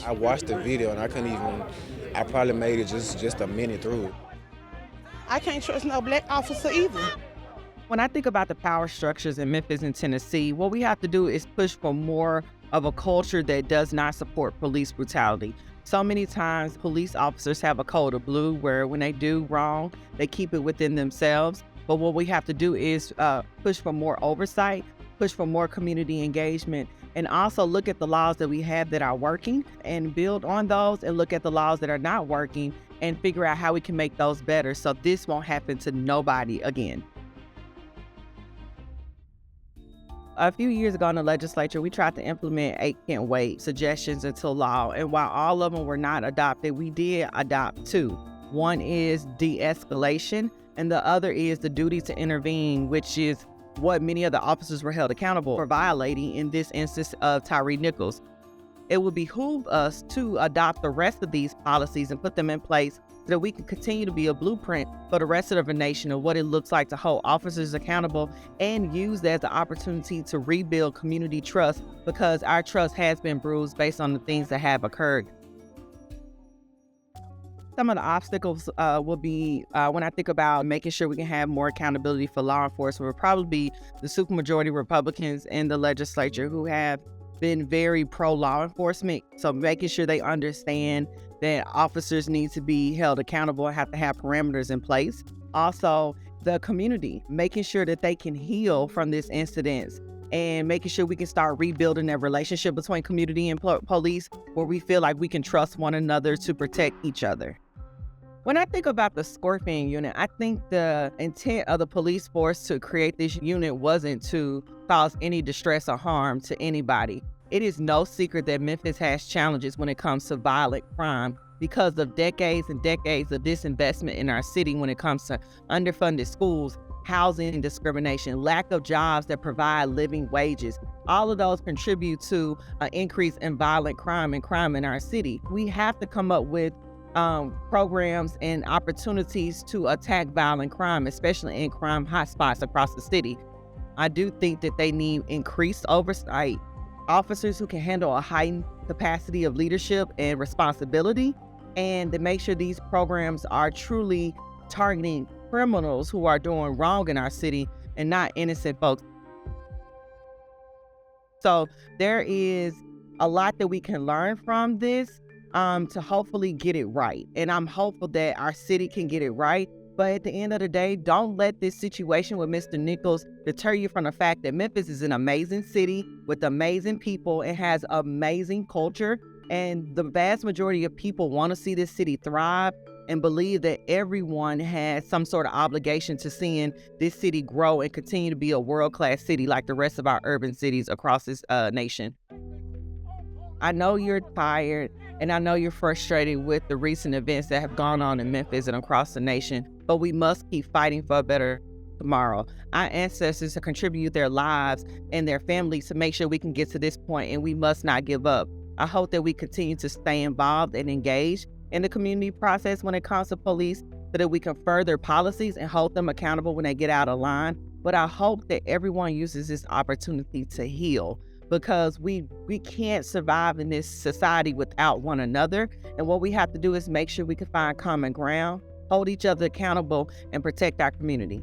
I watched the video and I couldn't even, I probably made it just a minute through it. I can't trust no black officer either. When I think about the power structures in Memphis and Tennessee, what we have to do is push for more of a culture that does not support police brutality. So many times police officers have a code of blue where when they do wrong, they keep it within themselves. But what we have to do is push for more oversight, push for more community engagement, and also look at the laws that we have that are working and build on those, and look at the laws that are not working and figure out how we can make those better so this won't happen to nobody again. A few years ago in the legislature, we tried to implement 8 can't wait suggestions into law. And while all of them were not adopted, we did adopt 2. One is de-escalation, and the other is the duty to intervene, which is what many of the officers were held accountable for violating in this instance of Tyre Nichols. It would behoove us to adopt the rest of these policies and put them in place so that we can continue to be a blueprint for the rest of the nation of what it looks like to hold officers accountable and use that as an opportunity to rebuild community trust, because our trust has been bruised based on the things that have occurred. Some of the obstacles will be, when I think about making sure we can have more accountability for law enforcement, will probably be the supermajority Republicans in the legislature who have been very pro-law enforcement. So making sure they understand that officers need to be held accountable and have to have parameters in place. Also, the community, making sure that they can heal from this incident and making sure we can start rebuilding that relationship between community and police where we feel like we can trust one another to protect each other. When I think about the Scorpion unit, I think the intent of the police force to create this unit wasn't to cause any distress or harm to anybody. It is no secret that Memphis has challenges when it comes to violent crime because of decades and decades of disinvestment in our city when it comes to underfunded schools, housing discrimination, lack of jobs that provide living wages. All of those contribute to an increase in violent crime and crime in our city. We have to come up with programs and opportunities to attack violent crime, especially in crime hotspots across the city. I do think that they need increased oversight, officers who can handle a heightened capacity of leadership and responsibility, and to make sure these programs are truly targeting criminals who are doing wrong in our city and not innocent folks. So there is a lot that we can learn from this to hopefully get it right. And I'm hopeful that our city can get it right. But at the end of the day, don't let this situation with Mr. Nichols deter you from the fact that Memphis is an amazing city with amazing people and has amazing culture. And the vast majority of people want to see this city thrive and believe that everyone has some sort of obligation to seeing this city grow and continue to be a world-class city like the rest of our urban cities across this nation. I know you're tired and I know you're frustrated with the recent events that have gone on in Memphis and across the nation, but we must keep fighting for a better tomorrow. Our ancestors have contributed their lives and their families to make sure we can get to this point, and we must not give up. I hope that we continue to stay involved and engaged in the community process when it comes to police so that we can further policies and hold them accountable when they get out of line. But I hope that everyone uses this opportunity to heal, because we can't survive in this society without one another. And what we have to do is make sure we can find common ground, hold each other accountable, and protect our community.